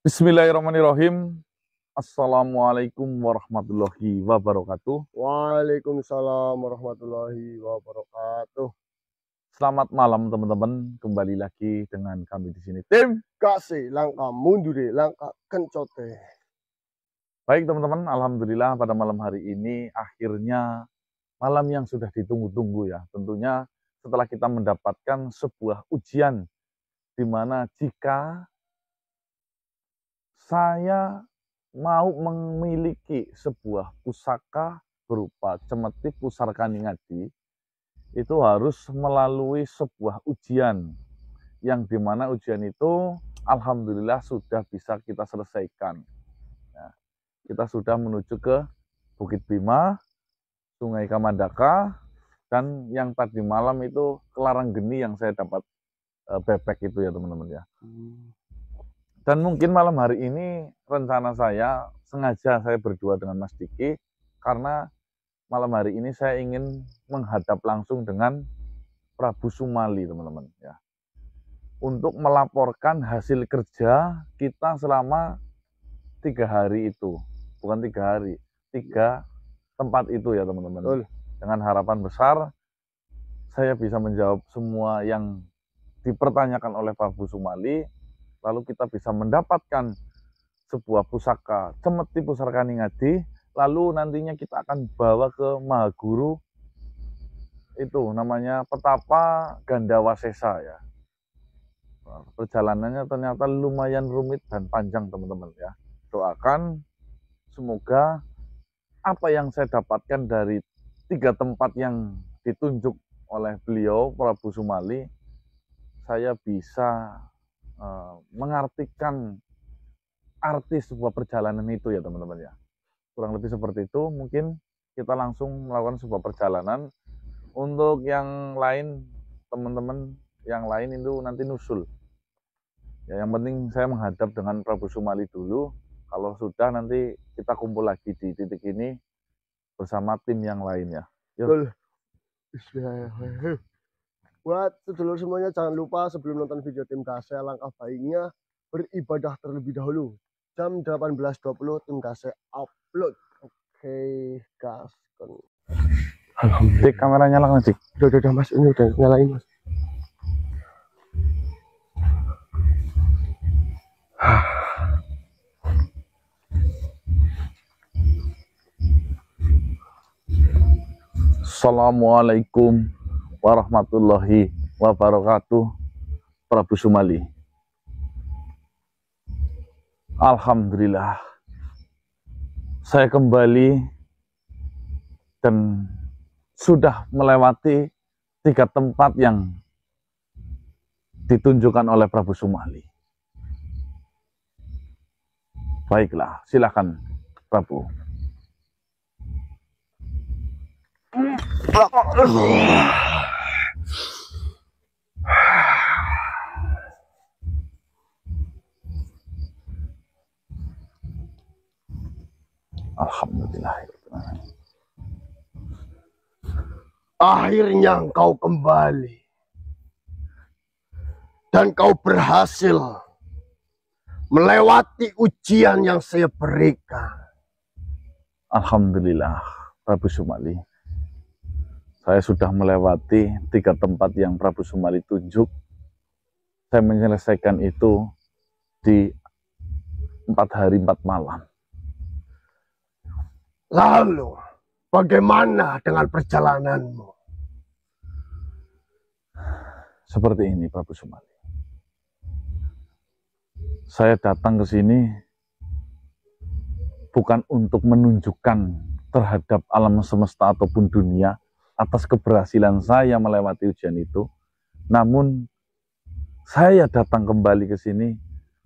Bismillahirrahmanirrahim. Assalamualaikum warahmatullahi wabarakatuh. Waalaikumsalam warahmatullahi wabarakatuh. Selamat malam teman-teman. Kembali lagi dengan kami di sini tim Kasih langkah mundur, langkah kencote. Baik teman-teman, alhamdulillah pada malam hari ini akhirnya malam yang sudah ditunggu-tunggu ya. Tentunya setelah kita mendapatkan sebuah ujian di mana jika saya mau memiliki sebuah pusaka berupa cemeti pusarka ningadi, itu harus melalui sebuah ujian yang dimana ujian itu alhamdulillah sudah bisa kita selesaikan. Nah, kita sudah menuju ke Bukit Bima, Sungai Kamandaka, dan yang tadi malam itu ke Laranggeni yang saya dapat bebek itu ya teman-teman ya. Dan mungkin malam hari ini rencana saya sengaja saya berdua dengan Mas Diki karena malam hari ini saya ingin menghadap langsung dengan Prabu Sumali teman-teman ya. Untuk melaporkan hasil kerja kita selama 3 hari itu. Bukan 3 hari, 3 tempat itu ya teman-teman. Dengan harapan besar saya bisa menjawab semua yang dipertanyakan oleh Prabu Sumali, lalu kita bisa mendapatkan sebuah pusaka cemeti pusarka ningadi, lalu nantinya kita akan bawa ke Mahaguru, itu namanya Petapa Gandawasesa ya. Perjalanannya ternyata lumayan rumit dan panjang teman-teman ya. Doakan semoga apa yang saya dapatkan dari 3 tempat yang ditunjuk oleh beliau Prabu Sumali, saya bisa mengartikan arti sebuah perjalanan itu ya teman-teman ya. Kurang lebih seperti itu. Mungkin kita langsung melakukan sebuah perjalanan. Untuk yang lain teman-teman yang lain itu nanti nusul ya, yang penting saya menghadap dengan Prabu Sumali dulu. Kalau sudah nanti kita kumpul lagi di titik ini bersama tim yang lain ya. Bismillahirrahmanirrahim. Buat sedulur semuanya, jangan lupa sebelum nonton video tim Kase, alangkah baiknya beribadah terlebih dahulu. Jam 18.20 tim Kase upload. Oke, gas. Alhamdulillah. Kameranya nyala Cik. Udah mas, ini udah nyalain mas. Assalamualaikum warahmatullahi wabarakatuh. Prabu Sumali. Alhamdulillah saya kembali dan sudah melewati 3 tempat yang ditunjukkan oleh Prabu Sumali. Baiklah, silakan Prabu. Alhamdulillah. Akhirnya engkau kembali dan kau berhasil melewati ujian yang saya berikan. Alhamdulillah Prabu Sumali, saya sudah melewati 3 tempat yang Prabu Sumali tunjuk. Saya menyelesaikan itu di 4 hari 4 malam. Lalu bagaimana dengan perjalananmu? Seperti ini Prabu Sumali. Saya datang ke sini bukan untuk menunjukkan terhadap alam semesta ataupun dunia atas keberhasilan saya melewati ujian itu. Namun saya datang kembali ke sini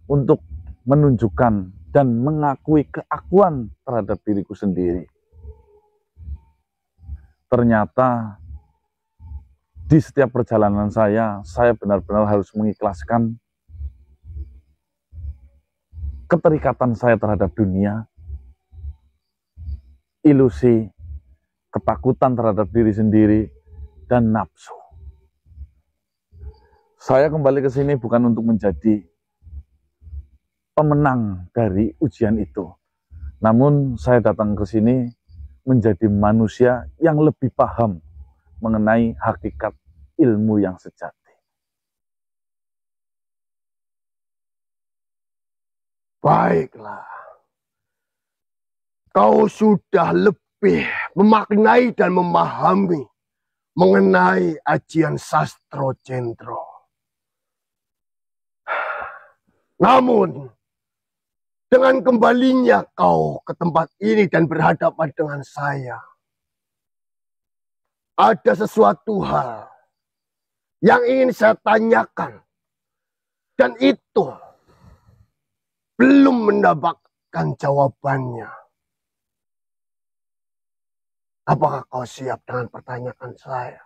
untuk menunjukkan dan mengakui keakuan terhadap diriku sendiri. Ternyata di setiap perjalanan saya benar-benar harus mengikhlaskan keterikatan saya terhadap dunia, ilusi, ketakutan terhadap diri sendiri, dan nafsu. Saya kembali ke sini bukan untuk menjadi pemenang dari ujian itu. Namun saya datang ke sini menjadi manusia yang lebih paham mengenai hakikat ilmu yang sejati. Baiklah, kau sudah lebih memaknai dan memahami mengenai ajian Sastro Cendro. Namun, dengan kembalinya kau ke tempat ini dan berhadapan dengan saya, ada sesuatu hal yang ingin saya tanyakan, dan itu belum mendapatkan jawabannya. Apakah kau siap dengan pertanyaan saya?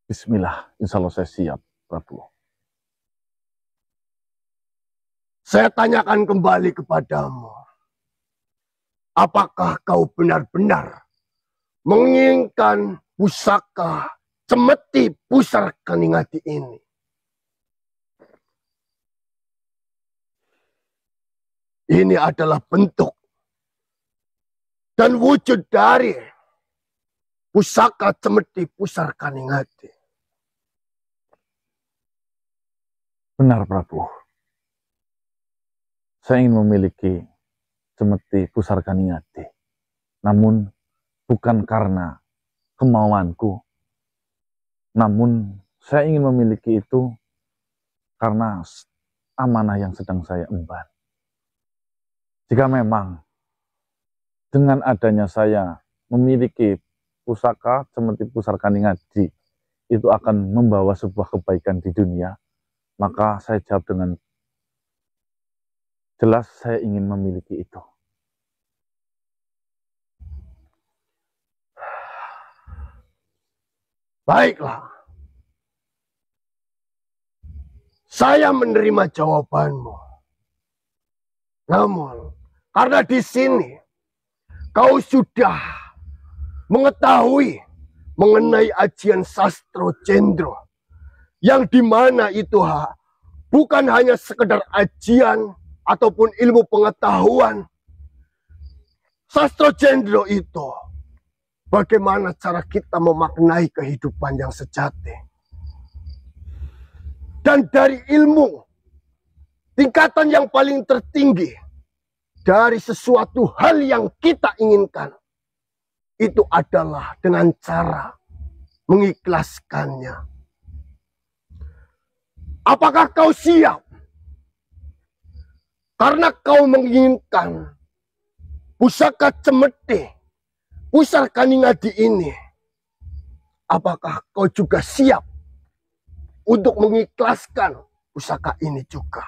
Bismillah, insya Allah saya siap, Prabu. Saya tanyakan kembali kepadamu. Apakah kau benar-benar menginginkan pusaka Cemeti Pusarkaningadi ini? Ini adalah bentuk dan wujud dari pusaka Cemeti Pusarkaningadi. Benar, Prabu. Saya ingin memiliki Cemeti Pusarkaningadi. Namun bukan karena kemauanku. Namun saya ingin memiliki itu karena amanah yang sedang saya emban. Jika memang dengan adanya saya memiliki pusaka Cemeti Pusarkaningadi itu akan membawa sebuah kebaikan di dunia, maka saya jawab dengan jelas saya ingin memiliki itu. Baiklah. Saya menerima jawabanmu. Namun, karena di sini kau sudah mengetahui mengenai ajian Sastro Cendro, yang dimana itu bukan hanya sekedar ajian ataupun ilmu pengetahuan. Sastro Cendro itu bagaimana cara kita memaknai kehidupan yang sejati. Dan dari ilmu, tingkatan yang paling tertinggi dari sesuatu hal yang kita inginkan, itu adalah dengan cara mengikhlaskannya. Apakah kau siap? Karena kau menginginkan pusaka Cemeti Pusarkaningadi ini, apakah kau juga siap untuk mengikhlaskan pusaka ini juga?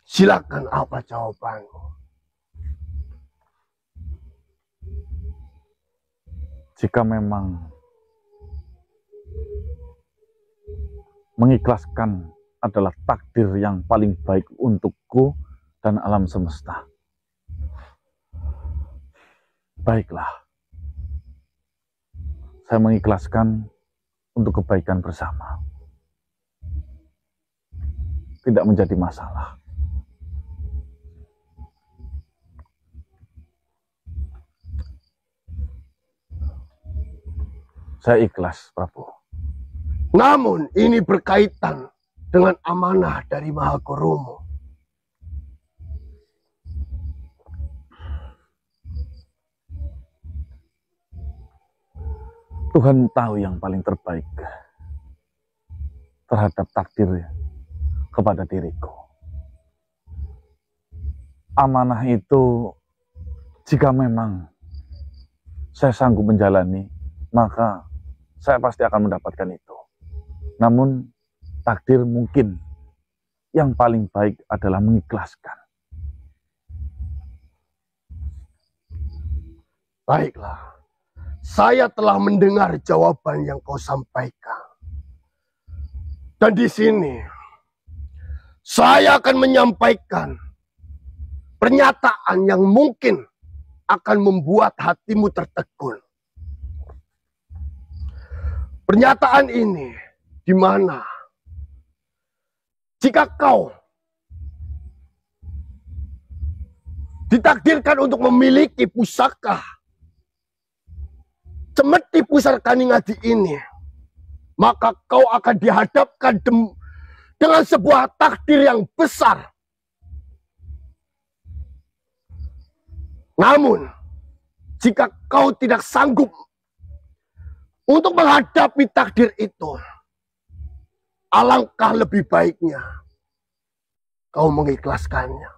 Silakan, apa jawabanmu? Jika memang mengikhlaskan adalah takdir yang paling baik untukku dan alam semesta, baiklah, saya mengikhlaskan untuk kebaikan bersama. Tidak menjadi masalah. Saya ikhlas, Prabu. Namun ini berkaitan dengan amanah dari Maha Gurumu. Tuhan tahu yang paling terbaik terhadap takdir kepada diriku. Amanah itu, jika memang saya sanggup menjalani, maka saya pasti akan mendapatkan itu. Namun takdir mungkin yang paling baik adalah mengikhlaskan. Baiklah, saya telah mendengar jawaban yang kau sampaikan. Dan di sini saya akan menyampaikan pernyataan yang mungkin akan membuat hatimu tertegun. Pernyataan ini di mana jika kau ditakdirkan untuk memiliki pusaka Cemeti Pusarkaningadi ini, maka kau akan dihadapkan dengan sebuah takdir yang besar. Namun, jika kau tidak sanggup untuk menghadapi takdir itu, alangkah lebih baiknya kau mengikhlaskannya.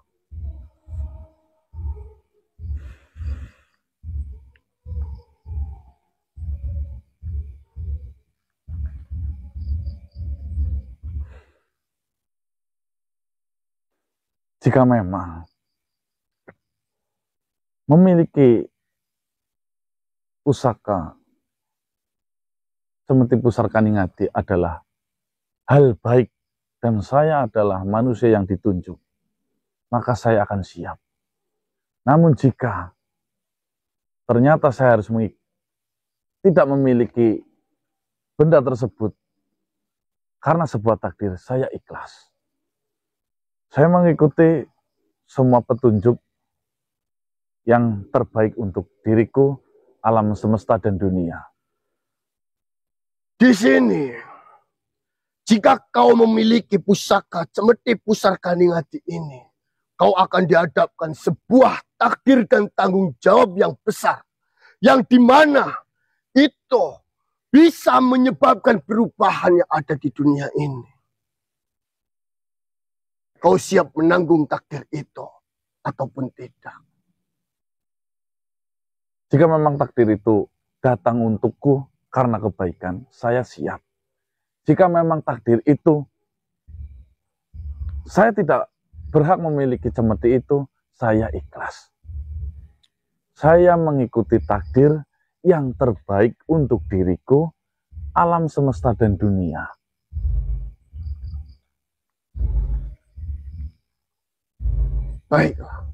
Jika memang memiliki pusaka Cemeti Pusarkaningadi adalah hal baik dan saya adalah manusia yang ditunjuk, maka saya akan siap. Namun jika ternyata saya harus tidak memiliki benda tersebut karena sebuah takdir, saya ikhlas. Saya mengikuti semua petunjuk yang terbaik untuk diriku, alam semesta, dan dunia. Di sini, jika kau memiliki pusaka Cemeti Pusarkaningadi ini, kau akan dihadapkan sebuah takdir dan tanggung jawab yang besar, yang dimana itu bisa menyebabkan perubahan yang ada di dunia ini. Kau siap menanggung takdir itu ataupun tidak? Jika memang takdir itu datang untukku karena kebaikan, saya siap. Jika memang takdir itu saya tidak berhak memiliki cemeti itu, saya ikhlas. Saya mengikuti takdir yang terbaik untuk diriku, alam semesta, dan dunia. Baiklah,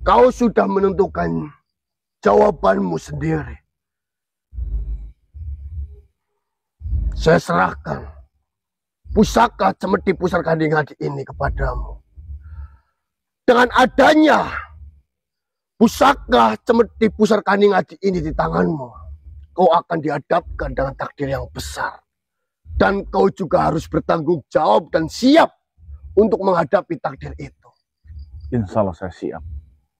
kau sudah menentukan jawabanmu sendiri. Saya serahkan pusaka Cemeti Pusarkaningadi ini kepadamu. Dengan adanya pusaka Cemeti Pusarkaningadi ini di tanganmu, kau akan dihadapkan dengan takdir yang besar. Dan kau juga harus bertanggung jawab dan siap untuk menghadapi takdir itu. Insya Allah saya siap,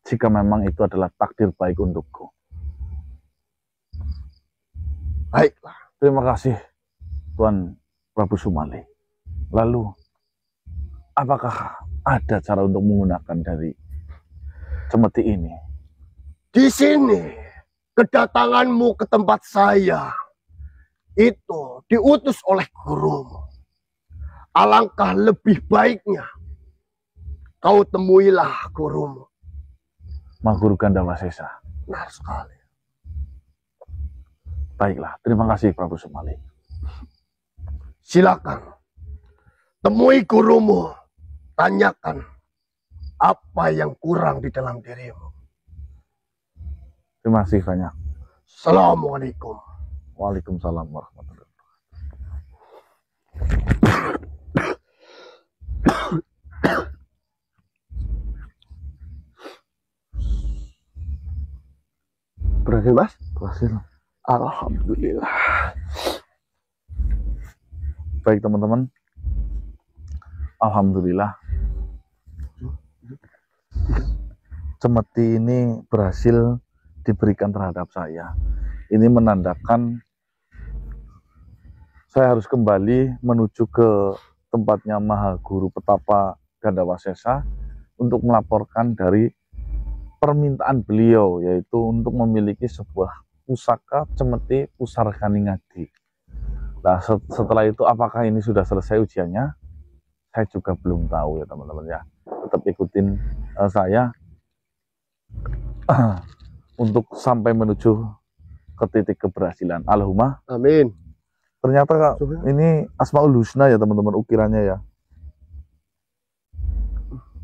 jika memang itu adalah takdir baik untukku. Baiklah. Terima kasih, Tuan Prabu Sumali. Lalu, apakah ada cara untuk menggunakan dari cemeti ini? Di sini, kedatanganmu ke tempat saya itu diutus oleh gurumu. Alangkah lebih baiknya kau temuilah gurumu. Mahguru Gandawasesa. Benar sekali. Baiklah, terima kasih Prabu Sumali. Silakan temui gurumu, tanyakan apa yang kurang di dalam dirimu. Terima kasih banyak. Assalamualaikum. Waalaikumsalam warahmatullahi wabarakatuh. Berhasil, Mas? Berhasil. Alhamdulillah. Baik teman-teman, alhamdulillah cemeti ini berhasil diberikan terhadap saya. Ini menandakan saya harus kembali menuju ke tempatnya Mahaguru Petapa Gandawasesa untuk melaporkan dari permintaan beliau, yaitu untuk memiliki sebuah pusaka Cemeti Pusarkaningadi. Nah, setelah itu apakah ini sudah selesai ujiannya? Saya juga belum tahu ya teman-teman ya. Tetap ikutin saya untuk sampai menuju ke titik keberhasilan. Allahumma amin. Ternyata ini Asmaul Husna ya teman-teman, ukirannya ya.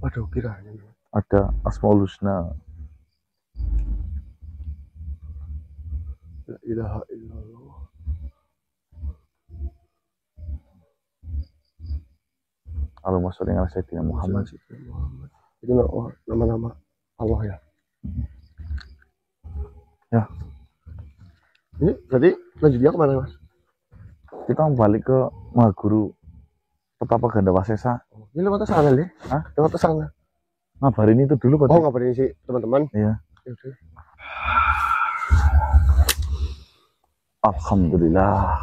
Ada ukirannya. ada Asmaul Husna. La ilaha illallah. Allahumma sholli ala sayyidina Muhammad. Itu nama-nama Allah ya. Ya. Ini berarti lanjutnya kemana mas? Kita balik ke Mahaguru Petapa Ganda Wasesa. Ini lewat sana deh. Hah? Lewat sana. Ngabarin itu dulu Pak. Oh ngabarin sih teman-teman. Iya. Alhamdulillah.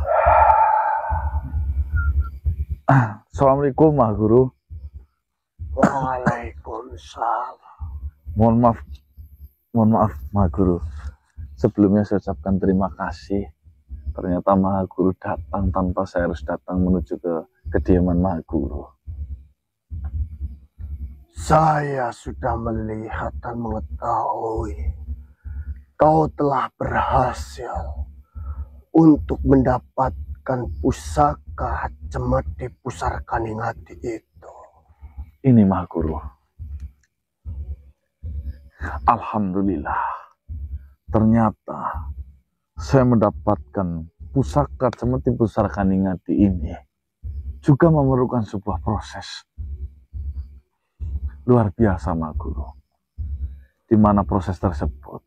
Assalamualaikum Mahaguru. Waalaikumsalam. Mohon maaf Mahaguru. Sebelumnya saya ucapkan terima kasih. Ternyata Mahaguru datang tanpa saya harus datang menuju ke kediaman Mahaguru. Saya sudah melihat dan mengetahui kau telah berhasil untuk mendapatkan pusaka Cemeti Pusarkaningati itu. Ini Mahaguru. Alhamdulillah. Ternyata saya mendapatkan pusaka Cemeti Pusarkaningati ini juga memerlukan sebuah proses luar biasa Mahaguru, di mana proses tersebut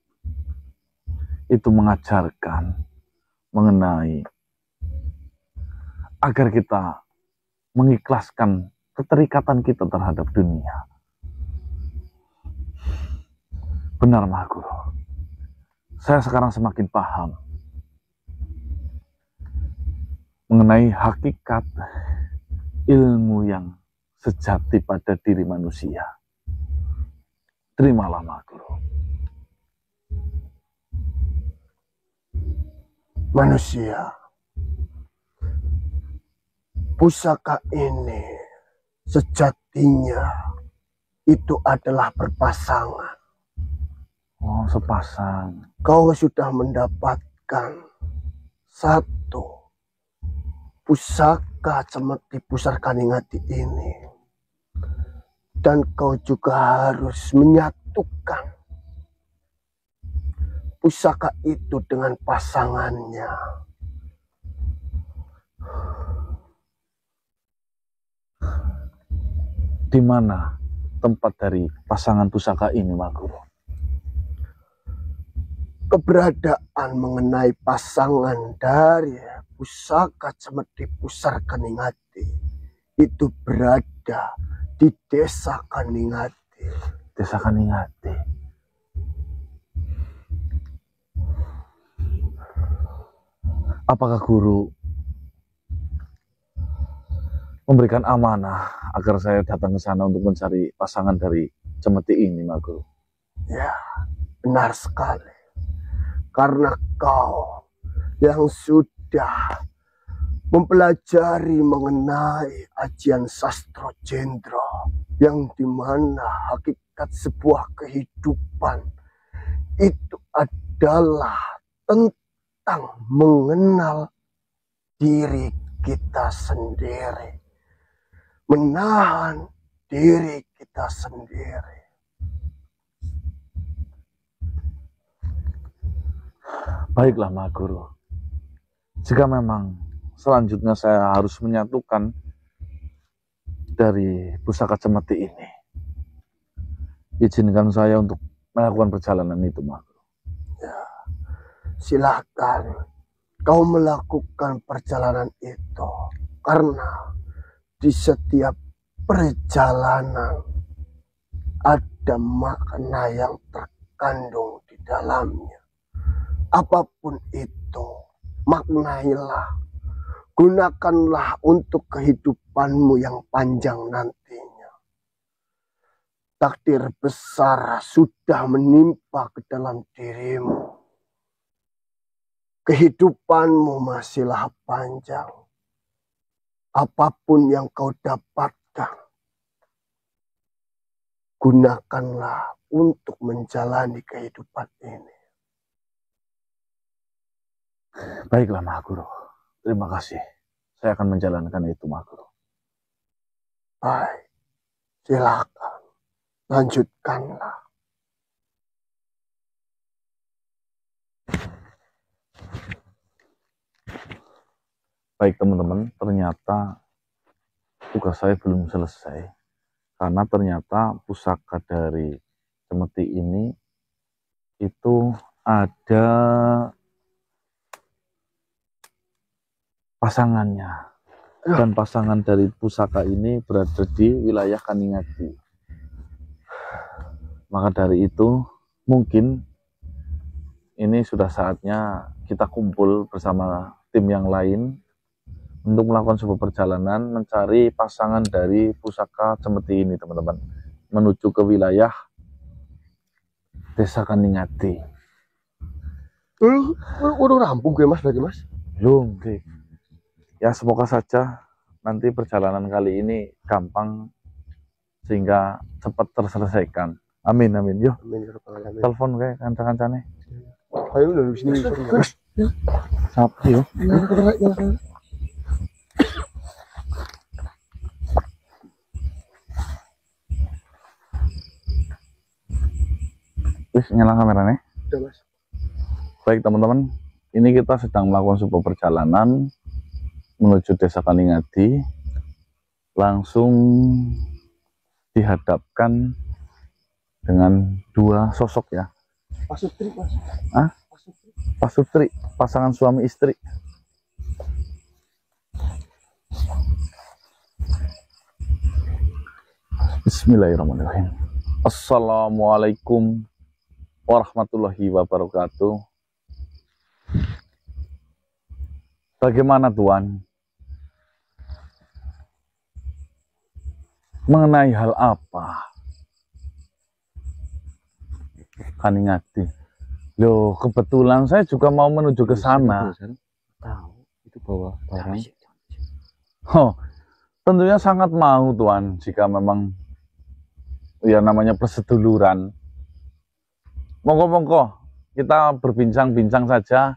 itu mengajarkan mengenai agar kita mengikhlaskan keterikatan kita terhadap dunia. Benar Mahaguru. Saya sekarang semakin paham mengenai hakikat ilmu yang sejati pada diri manusia. Terimalah Mahaguru. Manusia, pusaka ini sejatinya itu adalah berpasangan. Oh, sepasang. Kau sudah mendapatkan satu pusaka Cemeti Pusarkaningati ini, dan kau juga harus menyatukan pusaka itu dengan pasangannya. Di mana tempat dari pasangan pusaka ini Mahaguru? Keberadaan mengenai pasangan dari pusaka Cemeti Pusarkaningati itu berada di Desa Kaningati. Desa Kaningati. Apakah guru memberikan amanah agar saya datang ke sana untuk mencari pasangan dari Cemeti ini Mahaguru? Ya, benar sekali. Karena kau yang sudah mempelajari mengenai ajian sastra Jendra, yang dimana hakikat sebuah kehidupan itu adalah tentang mengenal diri kita sendiri, menahan diri kita sendiri. Baiklah Mahaguru, jika memang selanjutnya saya harus menyatukan dari pusaka Cemeti ini, izinkan saya untuk melakukan perjalanan itu Mahaguru. Ya, silakan kau melakukan perjalanan itu, karena di setiap perjalanan ada makna yang terkandung di dalamnya. Apapun itu, maknailah, gunakanlah untuk kehidupanmu yang panjang nantinya. Takdir besar sudah menimpa ke dalam dirimu. Kehidupanmu masihlah panjang. Apapun yang kau dapatkan, gunakanlah untuk menjalani kehidupan ini. Baiklah Mahaguru, terima kasih. Saya akan menjalankan itu Mahaguru. Baik, silakan. Lanjutkanlah. Baik teman-teman, ternyata tugas saya belum selesai. Karena ternyata pusaka dari cemeti ini itu ada pasangannya. Dan pasangan dari pusaka ini berada di wilayah Kaningadi. Maka dari itu, mungkin ini sudah saatnya kita kumpul bersama tim yang lain untuk melakukan sebuah perjalanan mencari pasangan dari pusaka cemeti ini, teman-teman, menuju ke wilayah Desa Kaningadi. Udah rampung gue mas berarti mas? Belum sih. Ya semoga saja nanti perjalanan kali ini gampang sehingga cepat terselesaikan. Amin amin. Yo. Amin, ya Rabbal alamin. Telepon kayak kanca-kancane. Ayo udah di sini. Siapa yo? Wis nyala kameranya. Udah mas. Baik teman-teman, ini kita sedang melakukan sebuah perjalanan menuju Desa Kaningadi. Langsung dihadapkan dengan dua sosok ya. Pasutri mas. Ah? Pasutri, pasangan suami istri. Bismillahirrahmanirrahim. Assalamualaikum warahmatullahi wabarakatuh. Bagaimana Tuan? Mengenai hal apa? Kaningadi. Loh, kebetulan saya juga mau menuju ke sana. Tahu itu bawa barang. Oh, tentunya sangat mau Tuan jika memang ya namanya perseduluran. Monggo-monggo kita berbincang-bincang saja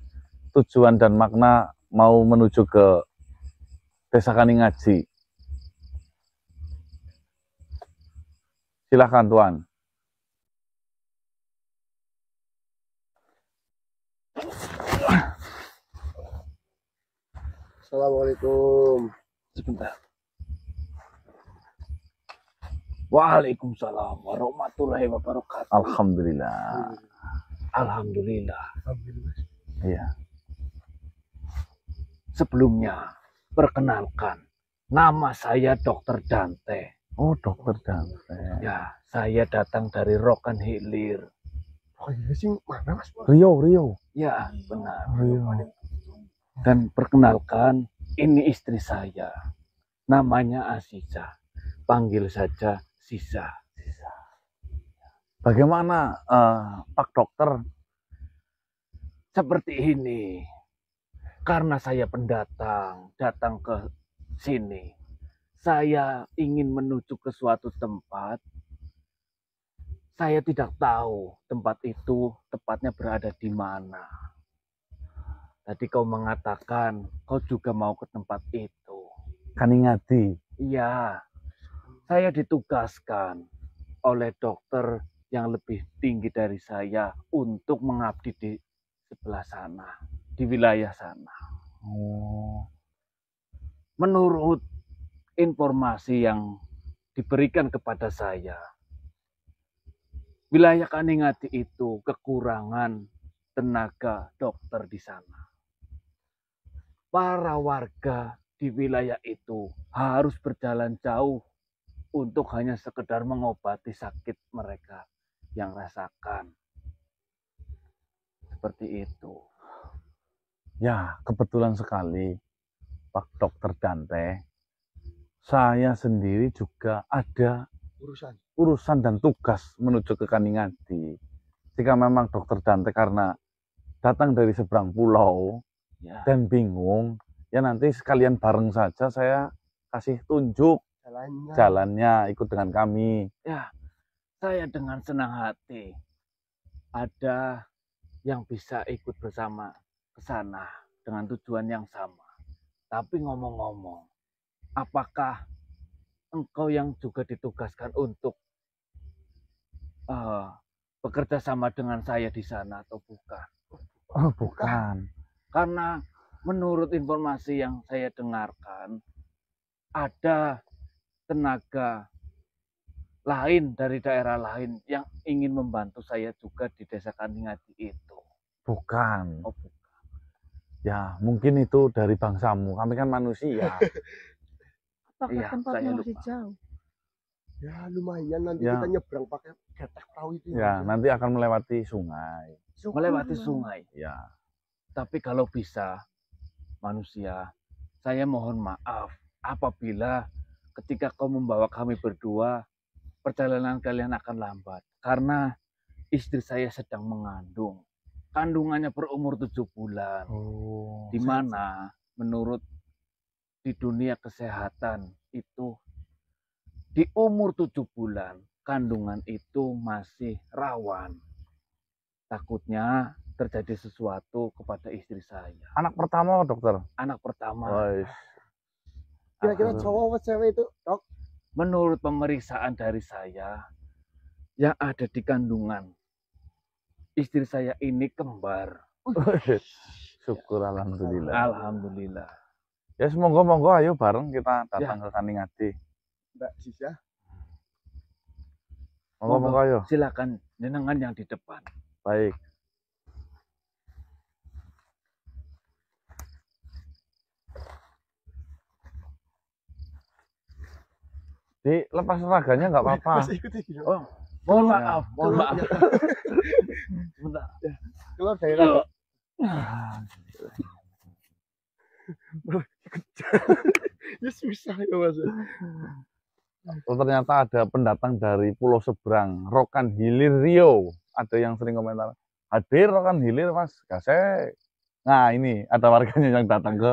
tujuan dan makna mau menuju ke Desa Kaningadi. Silakan Tuan. Assalamualaikum. Sebentar. Waalaikumsalam warahmatullahi wabarakatuh. Alhamdulillah. Alhamdulillah. Iya. Sebelumnya, perkenalkan, nama saya Dr. Dante. Oh, Dokter Dante. Ya, saya datang dari Rokan Hilir. Oh iya sih mana mas? Rio. Ya, benar. Rio. Dan perkenalkan, ini istri saya. Namanya Aziza. Panggil saja Sisa. Bagaimana Pak Dokter? Seperti ini. Karena saya pendatang, datang ke sini. Saya ingin menuju ke suatu tempat. Saya tidak tahu tempat itu tepatnya berada di mana. Tadi kau mengatakan kau juga mau ke tempat itu. Kaningadi. Iya, saya ditugaskan oleh dokter yang lebih tinggi dari saya untuk mengabdi di sebelah sana, di wilayah sana. Oh. Menurut informasi yang diberikan kepada saya, wilayah Kaningadi itu kekurangan tenaga dokter di sana. Para warga di wilayah itu harus berjalan jauh untuk hanya sekedar mengobati sakit mereka yang rasakan. Seperti itu. Ya, kebetulan sekali Pak Dokter Dante. Saya sendiri juga ada urusan dan tugas menuju ke Kaningadi. Jika memang Dokter Dante karena datang dari seberang pulau Ya, dan bingung, ya nanti sekalian bareng saja saya kasih tunjuk jalannya ikut dengan kami. ya, saya dengan senang hati ada yang bisa ikut bersama ke sana dengan tujuan yang sama. Tapi ngomong-ngomong, apakah engkau yang juga ditugaskan untuk bekerja sama dengan saya di sana atau bukan. Oh, bukan. Karena menurut informasi yang saya dengarkan, ada tenaga lain dari daerah lain yang ingin membantu saya juga di Desa Kaningadi itu. Bukan. Oh, bukan. Ya, mungkin itu dari bangsamu. Kami kan manusia. Apakah Iya, tempatnya saya masih lupa. jauh? Ya lumayan nanti Ya. kita nyebrang pakai getek perahu itu. Ya, nanti akan melewati sungai. Melewati sungai. Ya. Tapi kalau bisa, manusia, saya mohon maaf apabila ketika kau membawa kami berdua, perjalanan kalian akan lambat. Karena istri saya sedang mengandung. Kandungannya berumur 7 bulan. Oh. Di mana menurut di dunia kesehatan itu di umur 7 bulan kandungan itu masih rawan. Takutnya terjadi sesuatu kepada istri saya. Anak pertama, dokter. Anak pertama. Wais. Kira-kira cowok apa cewek itu, Dok? Menurut pemeriksaan dari saya yang ada di kandungan, istri saya ini kembar. Syukur alhamdulillah. Alhamdulillah. Ya semoga ayo bareng kita datang ke Kaningadi. Mbak Sisya. Monggo ayo. Silakan jenengan yang di depan. Baik. Di lepas seraganya nggak apa-apa. Mas ikuti gitu. Oh, mohon Ya. maaf, mohon maaf. Sebentar. Keluar dari rambut. Ya susah ya Mas. Oh, ternyata ada pendatang dari pulau seberang, Rokan Hilir Riau. Ada yang sering komentar, hadir Rokan Hilir Mas, gasek. Nah ini ada warganya yang datang ke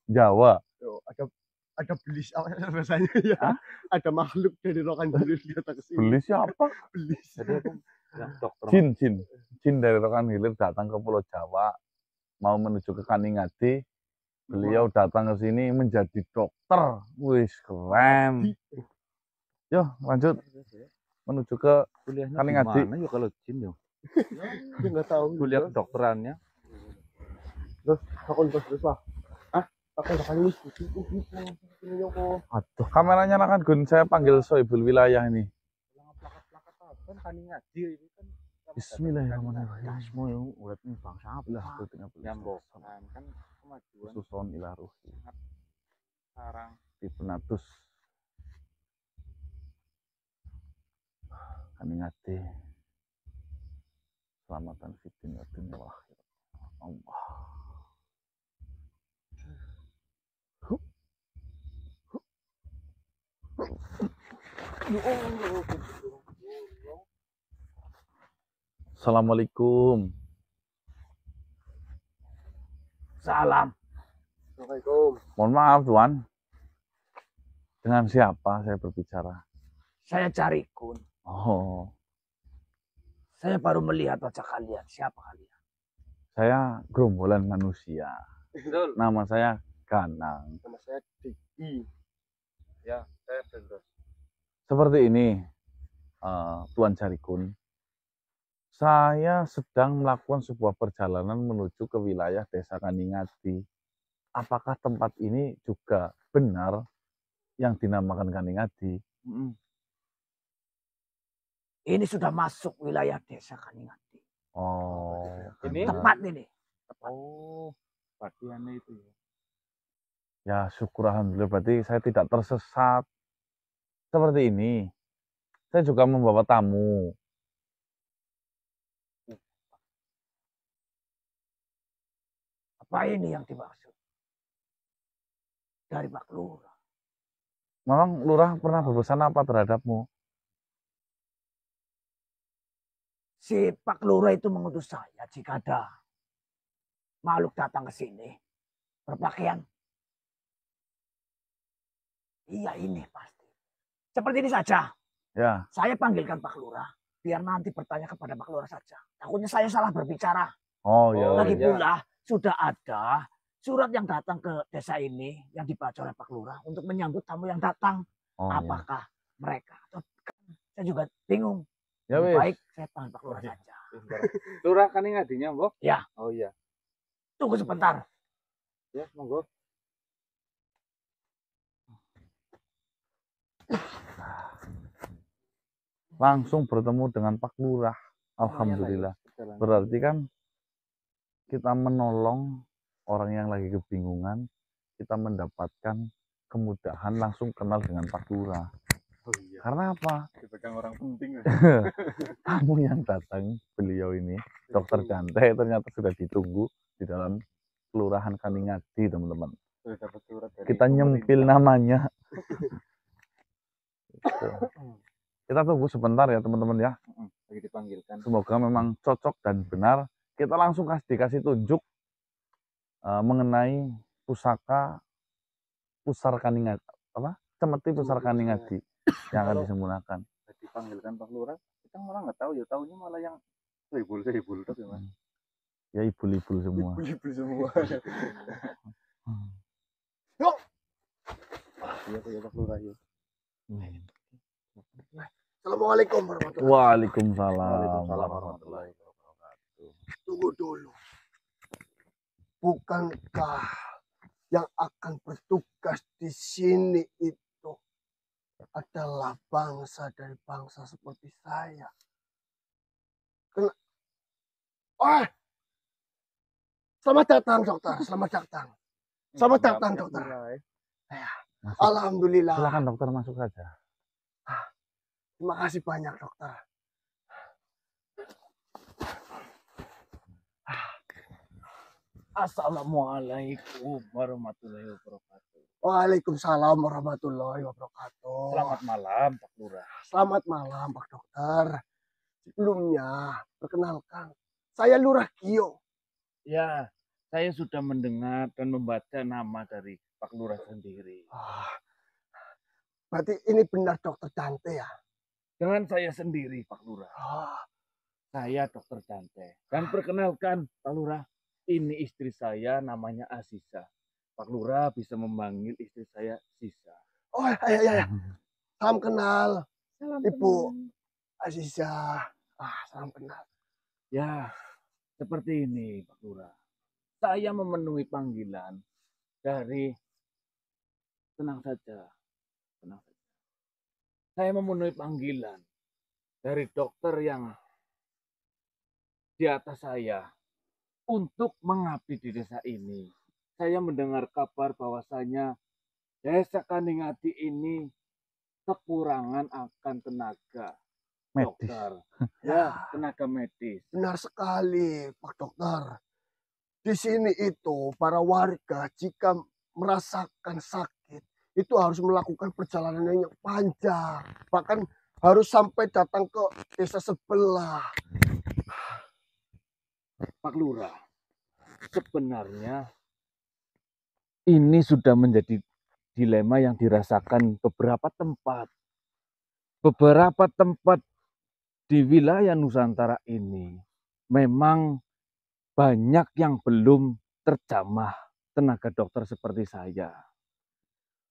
Jawa. Tuh, ada belis apa rasanya ya. Hah? Ada makhluk dari Rokan Hilir datang ke sini. Beli siapa? Belis. Ya, dokter. Jin dari Rokan Hilir datang ke Pulau Jawa, mau menuju ke Kaningadi. Beliau datang ke sini menjadi dokter. Wis keren. Yo lanjut menuju ke Kuliahnya Kaningadi. gimana ya kalau jin ya? Dia nggak tahu. Kuliah kedokterannya. Terus aku terus lah. Aku udah kali ini Aduh, kamera nyalakan Gun, saya panggil soibul wilayah ini. Bismillahirrahmanirrahim. Semua yang udah bangsa apa Lah, yang bokan kan kemajuan Susun ila ruhi. sekarang. Tipenatus. Kaningadi. Selamatan fitin wa dunya wal akhirah. Allah. Assalamualaikum. Salam. Assalamualaikum. Mohon maaf Tuan. Dengan siapa saya berbicara? Saya cari Kun. Oh, Saya baru melihat wajah kalian. Siapa kalian? saya gerombolan manusia. Betul. Nama saya Ganang. Nama saya Diki. Ya, saya betul. Seperti ini, Tuan Jarikun. Saya sedang melakukan sebuah perjalanan menuju ke wilayah Desa Kaningadi. Apakah tempat ini juga benar yang dinamakan Kaningadi? Ini sudah masuk wilayah Desa Kaningadi. Oh, Ini? benar. Tepat ini. Oh, bagiannya itu ya. Ya syukur alhamdulillah, berarti saya tidak tersesat. Seperti ini, saya juga membawa tamu. Apa ini yang dimaksud? Dari Pak Lurah. Memang lurah pernah berpesan apa terhadapmu? Si Pak Lurah itu mengutus saya jika ada makhluk datang ke sini berpakaian. Iya ini pasti. Seperti ini saja. Ya, Saya panggilkan Pak Lurah. Biar nanti bertanya kepada Pak Lurah saja. Takutnya saya salah berbicara. oh ya. Lagi iya. pula sudah ada surat yang datang ke desa ini yang dibaca oleh Pak Lurah untuk menyambut tamu yang datang. Oh, ya. Apakah mereka? Atau saya juga bingung. Ya Lebih wis. baik saya panggil Pak Lurah saja. Lurah kan ngadinya, Mbok? Ya. Oh iya. Tunggu sebentar. Ya, monggo. Langsung bertemu dengan Pak Lurah. Alhamdulillah. Berarti kan kita menolong orang yang lagi kebingungan, kita mendapatkan kemudahan langsung kenal dengan Pak Lurah. Oh iya. Karena apa? Dipegang orang penting. Tamu yang datang, beliau ini, Dokter Dante, ternyata sudah ditunggu di dalam Kelurahan Kaningadi, teman-teman. Sudah dapat surat dari Kita nyempil namanya. Gitu. Kita tunggu sebentar ya, teman-teman ya. Lagi dipanggilkan. Semoga memang cocok dan benar. Kita langsung dikasih tunjuk mengenai pusaka Pusar Kaningadi, apa? Cemeti Pusar Kaningadi yang akan disempurnakan. Dipanggilkan Pak Lurah, kita malah nggak tahu ya, tahunya malah yang ibul tapi Mas. Ya ibul-ibul semua. Ibul semua. Yuk. Iya Pak Lurah ya. Assalamualaikum warahmatullahi Waalaikumsalam warahmatullahi wabarakatuh. Tunggu dulu. Bukankah yang akan bertugas di sini itu adalah bangsa dari bangsa seperti saya? Oh, selamat datang dokter, selamat datang. Selamat datang dokter. Alhamdulillah. Silakan dokter masuk saja. Terima kasih banyak dokter. Assalamualaikum warahmatullahi wabarakatuh. Waalaikumsalam warahmatullahi wabarakatuh. Selamat malam Pak Lurah. Selamat malam Pak Dokter. Sebelumnya, perkenalkan, saya Lurah Gio. Ya, saya sudah mendengar dan membaca nama dari Pak Lurah sendiri. Berarti ini benar Dokter Dante ya? Dengan saya sendiri Pak Lurah. Saya Dokter Dante. Dan perkenalkan Pak Lurah, ini istri saya namanya Aziza. Pak Lurah bisa memanggil istri saya Sisa. Oh ya. Salam kenal. Salam Ibu kenal. Aziza. Salam kenal. Ya, seperti ini Pak Lurah. Saya memenuhi panggilan dari tenang saja. Saya memenuhi panggilan dari dokter yang di atas saya untuk mengabdi di desa ini. Saya mendengar kabar bahwasanya desa Kaningadi ini kekurangan akan tenaga Medis. dokter. Ya, tenaga medis. Benar sekali Pak Dokter. Di sini itu para warga jika merasakan sakit itu harus melakukan perjalanan yang panjang. Bahkan harus sampai datang ke desa sebelah. Pak Lurah, sebenarnya ini sudah menjadi dilema yang dirasakan beberapa tempat. Beberapa tempat di wilayah Nusantara ini memang banyak yang belum terjamah tenaga dokter seperti saya.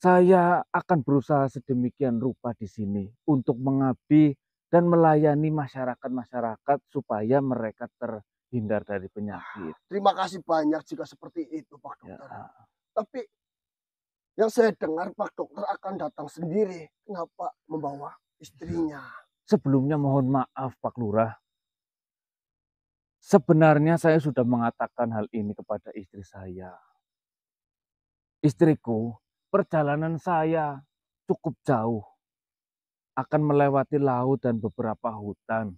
Saya akan berusaha sedemikian rupa di sini untuk mengabdi dan melayani masyarakat-masyarakat supaya mereka terhindar dari penyakit. Terima kasih banyak jika seperti itu Pak Ya. Dokter. Tapi yang saya dengar Pak Dokter akan datang sendiri. Kenapa membawa istrinya? Sebelumnya mohon maaf Pak Lurah. Sebenarnya saya sudah mengatakan hal ini kepada istri saya. Istriku, perjalanan saya cukup jauh. Akan melewati laut dan beberapa hutan.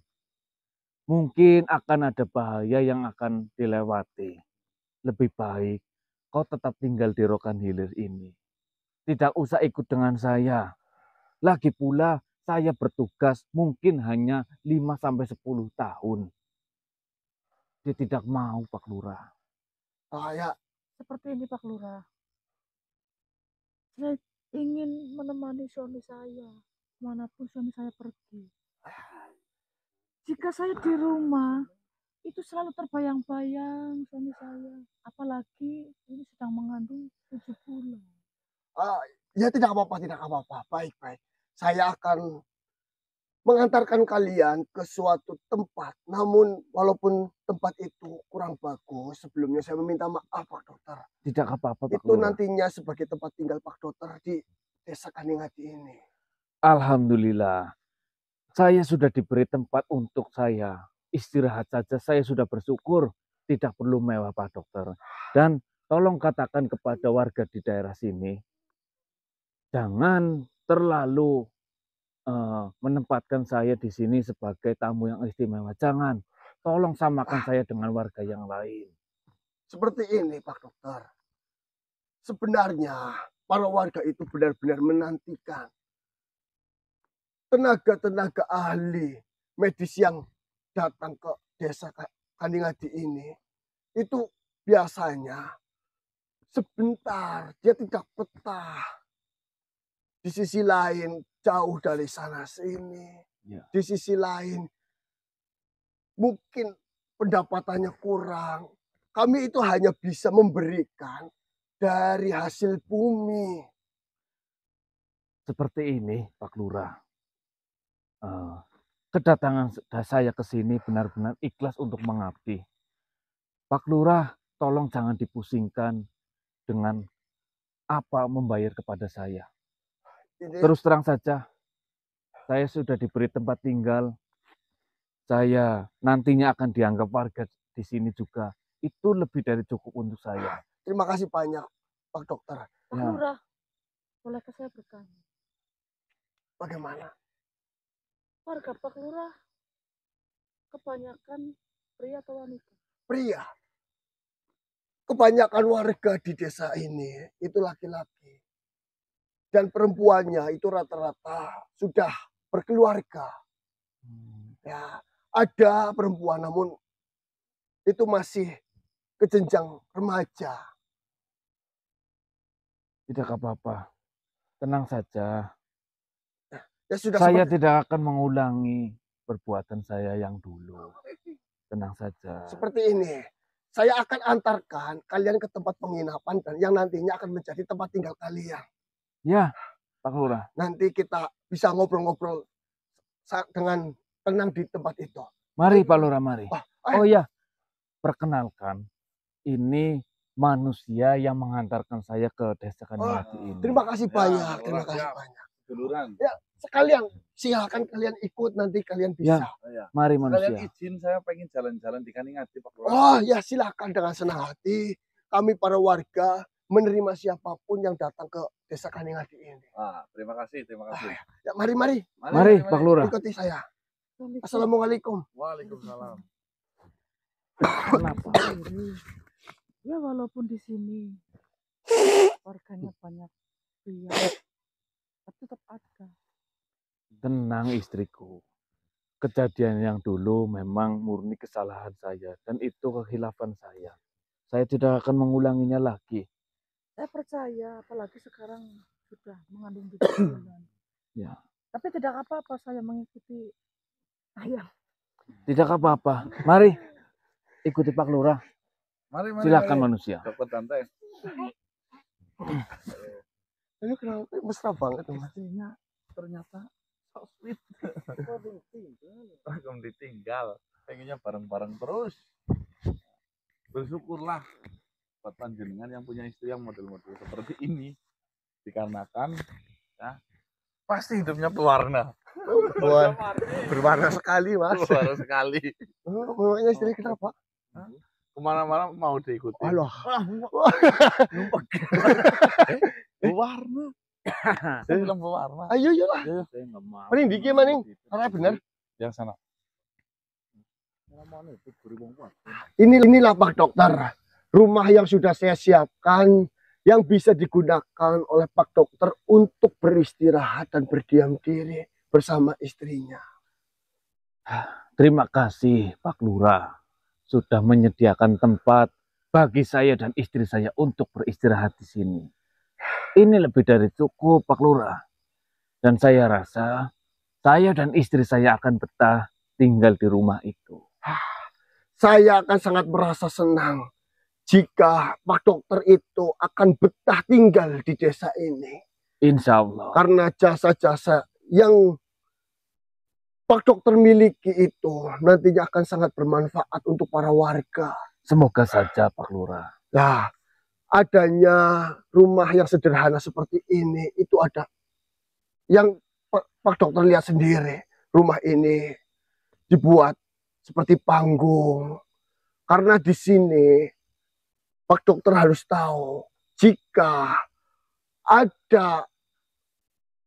Mungkin akan ada bahaya yang akan dilewati. Lebih baik kau tetap tinggal di Rokan Hilir ini. Tidak usah ikut dengan saya. Lagi pula saya bertugas mungkin hanya 5-10 tahun. Dia tidak mau Pak Lurah. Ya, Seperti ini Pak Lurah. Saya ingin menemani suami saya manapun suami saya pergi. Jika saya di rumah itu selalu terbayang-bayang suami saya. Apalagi ini sedang mengandung 7 bulan. ya tidak apa-apa. Baik. Saya akan mengantarkan kalian ke suatu tempat. Namun walaupun tempat itu kurang bagus, sebelumnya saya meminta maaf Pak Dokter. Tidak apa-apa, Pak Itu Lurah. nantinya sebagai tempat tinggal Pak Dokter di Desa Kaningadi ini. Alhamdulillah, saya sudah diberi tempat untuk saya istirahat saja. Saya sudah bersyukur, tidak perlu mewah Pak Dokter. Dan tolong katakan kepada warga di daerah sini, jangan terlalu menempatkan saya di sini sebagai tamu yang istimewa. Jangan, tolong samakan saya dengan warga yang lain. Seperti ini Pak Dokter. Sebenarnya para warga itu benar-benar menantikan tenaga-tenaga ahli medis yang datang ke Desa Kaningadi ini. Itu biasanya sebentar, dia tidak betah. Di sisi lain jauh dari sana sini. Ya. Di sisi lain mungkin pendapatannya kurang. Kami itu hanya bisa memberikan dari hasil bumi. Seperti ini, Pak Lurah. Kedatangan saya ke sini benar-benar ikhlas untuk mengabdi. Pak Lurah, tolong jangan dipusingkan dengan apa membayar kepada saya. Terus terang saja, saya sudah diberi tempat tinggal. Saya nantinya akan dianggap warga di sini juga. Itu lebih dari cukup untuk saya. Terima kasih banyak, Pak Dokter. Pak Ya. Lurah, bolehkah saya bertanya? Bagaimana? Warga Pak Lurah kebanyakan pria atau wanita? Pria. Kebanyakan warga di desa ini itu laki-laki. Dan perempuannya itu rata-rata sudah berkeluarga. Ya, ada perempuan namun itu masih ke jenjang remaja. Tidak apa-apa. Tenang saja. Ya sudah Saya seperti, tidak akan mengulangi perbuatan saya yang dulu. Tenang saja. seperti ini. Saya akan antarkan kalian ke tempat penginapan dan yang nantinya akan menjadi tempat tinggal kalian. Ya, Pak Lurah. Nanti kita bisa ngobrol-ngobrol dengan tenang di tempat itu. Mari Pak Lurah, mari. Ayo. Oh ya, perkenalkan. Ini manusia yang mengantarkan saya ke Desa Kaningadi ini. Terima kasih banyak. Ya, Terima orang kasih siap. banyak. Duluran. Ya, sekalian silakan kalian ikut, nanti kalian bisa. Ya. Mari Kalian manusia. izin saya pengen jalan-jalan di Kaningadi Pak Lurah. Oh ya, silakan dengan senang hati. Kami para warga menerima siapapun yang datang ke Desa Kaningadi ini. Terima kasih, terima kasih. Ya, mari Mari Pak Lurah. ikuti saya. Assalamualaikum. Assalamualaikum. Waalaikumsalam. Kenapa? Ya walaupun di sini warganya banyak pria, tapi tetap ada. Tenang istriku. Kejadian yang dulu memang murni kesalahan saya. Dan itu kekhilafan saya. Saya tidak akan mengulanginya lagi. Saya percaya, apalagi sekarang sudah mengandung 7 bulan. Ya. Tapi tidak apa-apa saya mengikuti ayah. Tidak apa-apa. Mari. Ikuti Pak Lurah. Mari. Silakan manusia. Dokter Dante. Ini kenapa mesra banget, Mas? Istrinya ternyata so sweet. Kok ditinggal. Pengennya bareng-bareng terus. Bersyukurlah buat panjenengan yang punya istri yang model-model seperti ini. Dikarenakan ya pasti hidupnya berwarna. Berwarna sekali, Mas. Berwarna sekali. Memangnya istri kenapa? Kemana-mana mau diikuti. Alah. Berwarna. Saya bilang berwarna. Ayo, yolah. Saya nggak mau. Maning diki, maning. Karena benar. Yang sana. Inilah Pak Dokter. Rumah yang sudah saya siapkan yang bisa digunakan oleh Pak Dokter untuk beristirahat dan berdiam diri bersama istrinya. Terima kasih Pak Lurah sudah menyediakan tempat bagi saya dan istri saya untuk beristirahat di sini. Ini lebih dari cukup Pak Lurah. Dan saya rasa saya dan istri saya akan betah tinggal di rumah itu. Saya akan sangat merasa senang jika Pak Dokter itu akan betah tinggal di desa ini. Insya Allah. Karena jasa-jasa yang Pak Dokter miliki itu nantinya akan sangat bermanfaat untuk para warga. Semoga saja Pak Lurah. Nah, adanya rumah yang sederhana seperti ini itu ada yang Pak Dokter lihat sendiri. Rumah ini dibuat seperti panggung. Karena di sini Pak Dokter harus tahu jika ada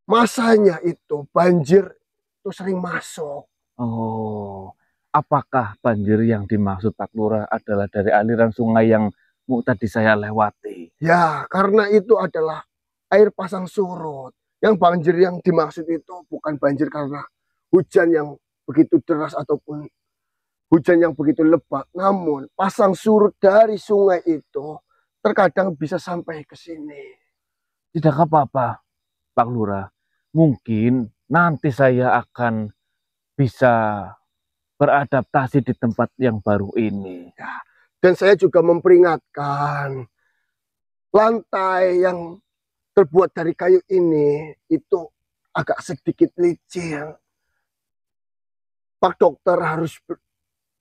masanya itu banjir itu sering masuk. Oh, apakah banjir yang dimaksud Pak Lurah adalah dari aliran sungai yang tadi saya lewati? Ya, karena itu adalah air pasang surut. Yang banjir yang dimaksud itu bukan banjir karena hujan yang begitu deras ataupun hujan yang begitu lebat. Namun pasang surut dari sungai itu terkadang bisa sampai ke sini. Tidak apa-apa, Pak Lurah. Mungkin nanti saya akan bisa beradaptasi di tempat yang baru ini. Ya, dan saya juga memperingatkan lantai yang terbuat dari kayu ini itu agak sedikit licin. Pak Dokter harus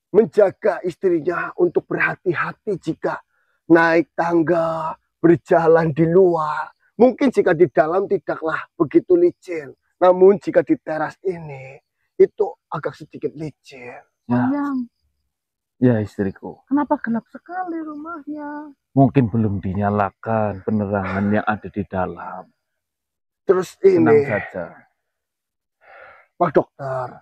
menjaga istrinya untuk berhati-hati jika naik tangga, berjalan di luar. Mungkin jika di dalam tidaklah begitu licin. Namun jika di teras ini, itu agak sedikit licin. Sayang, Ya istriku, kenapa gelap sekali rumahnya? mungkin belum dinyalakan penerangan yang ada di dalam. Terus Tenang ini, saja. Pak Dokter,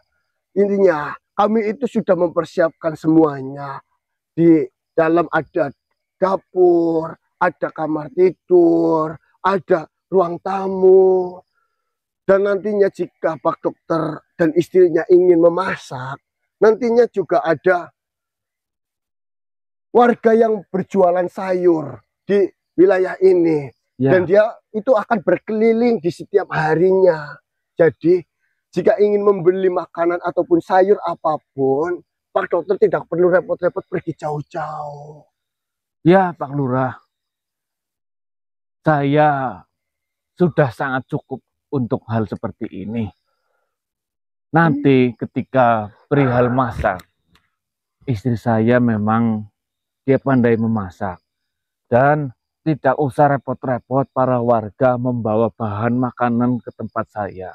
intinya kami itu sudah mempersiapkan semuanya. Di dalam ada dapur, ada kamar tidur, ada ruang tamu. Dan nantinya jika Pak Dokter dan istrinya ingin memasak, nantinya juga ada warga yang berjualan sayur di wilayah ini. Ya, Dan dia itu akan berkeliling di setiap harinya. Jadi jika ingin membeli makanan ataupun sayur apapun, Pak Dokter tidak perlu repot-repot pergi jauh-jauh. ya Pak Lurah. Saya sudah sangat cukup untuk hal seperti ini. Nanti ketika perihal masak, istri saya memang dia pandai memasak. Dan tidak usah repot-repot para warga membawa bahan makanan ke tempat saya.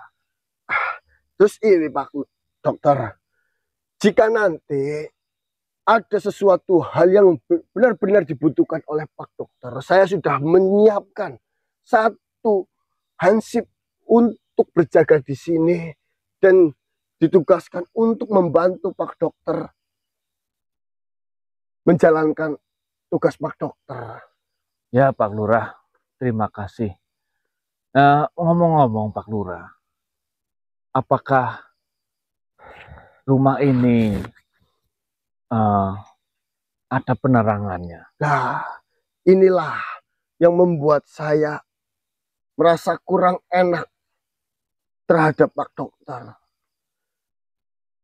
Terus ini Pak Dokter, jika nanti ada sesuatu hal yang benar-benar dibutuhkan oleh Pak Dokter, saya sudah menyiapkan satu hansip untuk berjaga di sini dan ditugaskan untuk membantu Pak Dokter menjalankan tugas Pak Dokter. Ya Pak Lurah, terima kasih. Ngomong-ngomong Pak Lurah, apakah rumah ini ada penerangannya? Nah, inilah yang membuat saya merasa kurang enak terhadap Pak Dokter.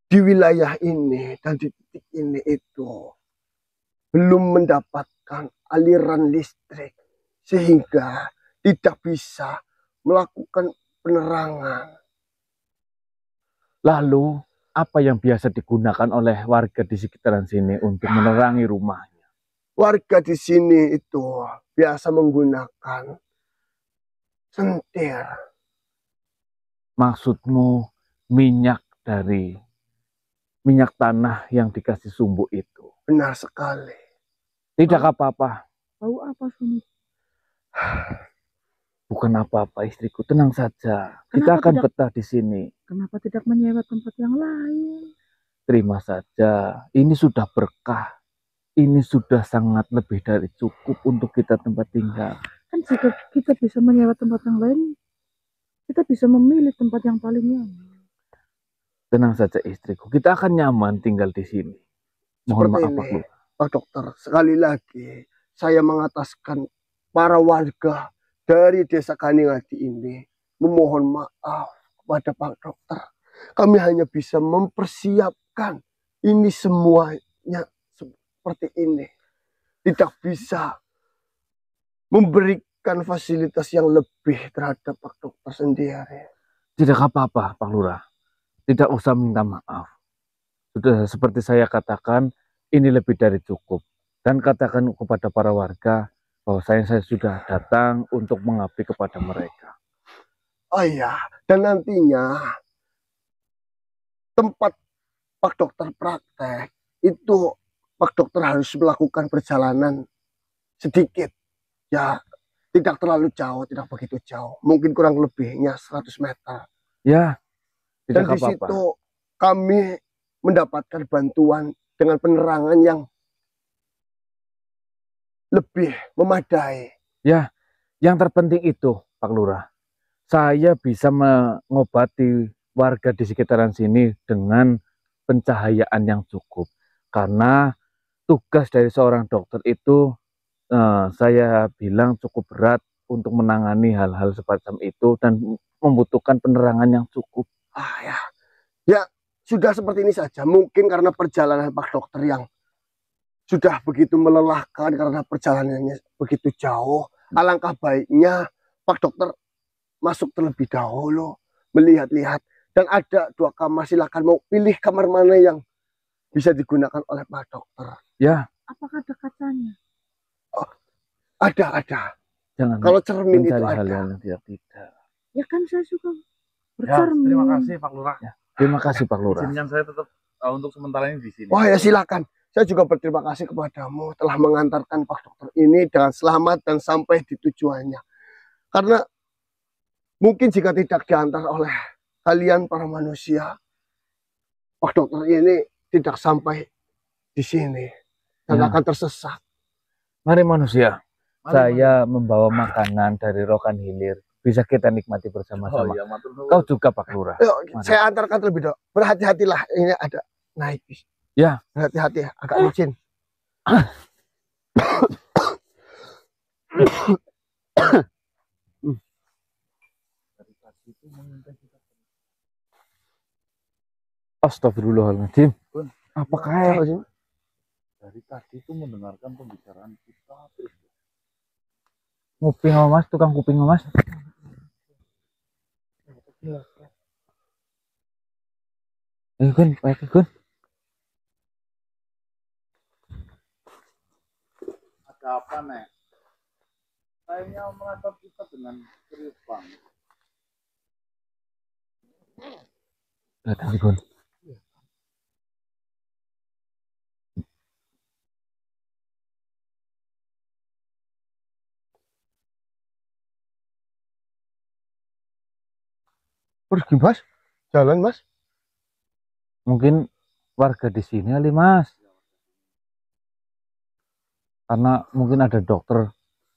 Di wilayah ini dan di titik ini itu belum mendapatkan aliran listrik sehingga tidak bisa melakukan penerangan. Lalu, apa yang biasa digunakan oleh warga di sekitaran sini untuk menerangi rumahnya? Warga di sini itu biasa menggunakan sentir. Maksudmu minyak tanah yang dikasih sumbu itu? Benar sekali. Tidak apa-apa, Tahu apa Sumi? bukan apa-apa istriku, tenang saja. Kita Kenapa akan tidak- betah di sini. Kenapa tidak menyewa tempat yang lain? Terima saja, ini sudah berkah. Ini sudah sangat lebih dari cukup untuk kita tempat tinggal. Kan jika kita bisa menyewa tempat yang lain, kita bisa memilih tempat yang paling nyaman. Tenang saja istriku, kita akan nyaman tinggal di sini. Mohon Seperti maaf ini, Pak Lurah. Pak Dokter, sekali lagi saya mengataskan para warga dari Desa Kaningadi ini memohon maaf kepada Pak Dokter. Kami hanya bisa mempersiapkan ini semuanya seperti ini. Tidak bisa memberikan fasilitas yang lebih terhadap Pak Dokter sendiri. Tidak apa-apa Pak Lurah. tidak usah minta maaf. Sudah seperti saya katakan, ini lebih dari cukup. Dan katakan kepada para warga bahwa saya sudah datang untuk mengabdi kepada mereka. Oh iya, dan nantinya tempat Pak Dokter praktek itu Pak Dokter harus melakukan perjalanan sedikit. Ya, tidak terlalu jauh, tidak begitu jauh. Mungkin kurang lebihnya 100 meter. Ya, Dan tidak di apa-apa. situ kami mendapatkan bantuan dengan penerangan yang lebih memadai. Ya, yang terpenting itu, Pak Lurah, saya bisa mengobati warga di sekitaran sini dengan pencahayaan yang cukup. Karena tugas dari seorang dokter itu saya bilang cukup berat untuk menangani hal-hal semacam itu dan membutuhkan penerangan yang cukup. Ah ya, ya sudah seperti ini saja. Mungkin karena perjalanan Pak Dokter yang sudah begitu melelahkan karena perjalanannya begitu jauh. Alangkah baiknya Pak Dokter masuk terlebih dahulu, melihat-lihat. Dan ada 2 kamar, silakan mau pilih kamar mana yang bisa digunakan oleh Pak Dokter. Ya, Apakah ada kacanya? Ada. jangan Kalau cermin itu mencari hal ada. yang tidak. Ya kan saya suka Ya, bercermin. terima kasih Pak Lurah. Terima kasih Pak Lurah. Izinkan saya tetap untuk sementara ini di sini. Wah ya silakan. Saya juga berterima kasih kepadamu telah mengantarkan Pak Dokter ini dengan selamat dan sampai di tujuannya. Karena mungkin jika tidak diantar oleh kalian para manusia, Pak Dokter ini tidak sampai di sini dan Ya. akan tersesat. Mari manusia, Mari, saya membawa makanan dari Rokan Hilir. Bisa kita nikmati Oh bersama-sama. iya, matur nuwun. Kau juga Pak Lurah. Yuk, Mari. saya antarkan terlebih dahulu. Berhati-hatilah, ini ada naik bis. Ya. Berhati-hati, agak licin. Astagfirullahaladzim. Bun, Apakah dari tadi itu mendengarkan pembicaraan kita terus. nguping sama Mas, tukang kuping sama Mas? Gun, baik Gun. Ada apa, Nek? Kayaknya merasa kita dengan serius banget. Datang Gun. Pergi mas, jalan mas. Mungkin warga di sini kali Mas. Karena mungkin ada dokter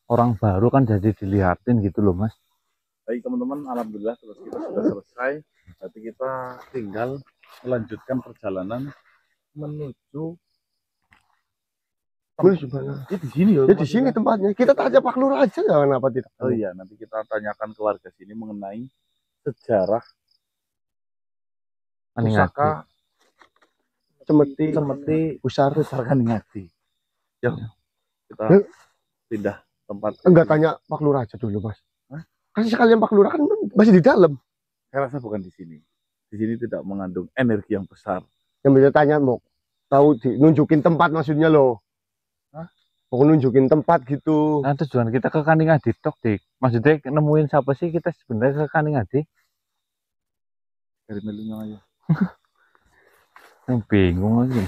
orang baru kan jadi dilihatin gitu loh Mas. Baik teman-teman, alhamdulillah terus kita sudah selesai. Berarti kita tinggal melanjutkan perjalanan menuju Mana? Ya di sini Ya di sini tempatnya. Kita tanya Pak Lurah aja ya, kenapa tidak? Oh iya, nanti kita tanyakan ke warga sini mengenai sejarah pusaka Cemeti Besar. Pusar Kaningadi. Yuk, kita Yuk. pindah tempat. Enggak tanya Pak Lurah aja dulu mas. Hah? Kan sekalian Pak Lurah kan masih di dalam. Saya rasa bukan di sini. Di sini tidak mengandung energi yang besar. Yang bisa tanya mau tahu nunjukin tempat maksudnya loh. Hah? Mau nunjukin tempat gitu. Nah tujuan kita ke Kaningadi tok dik. Maksudnya nemuin siapa sih kita sebenarnya ke Kaningadi? Dari melunya aja. Yang bingung lagi.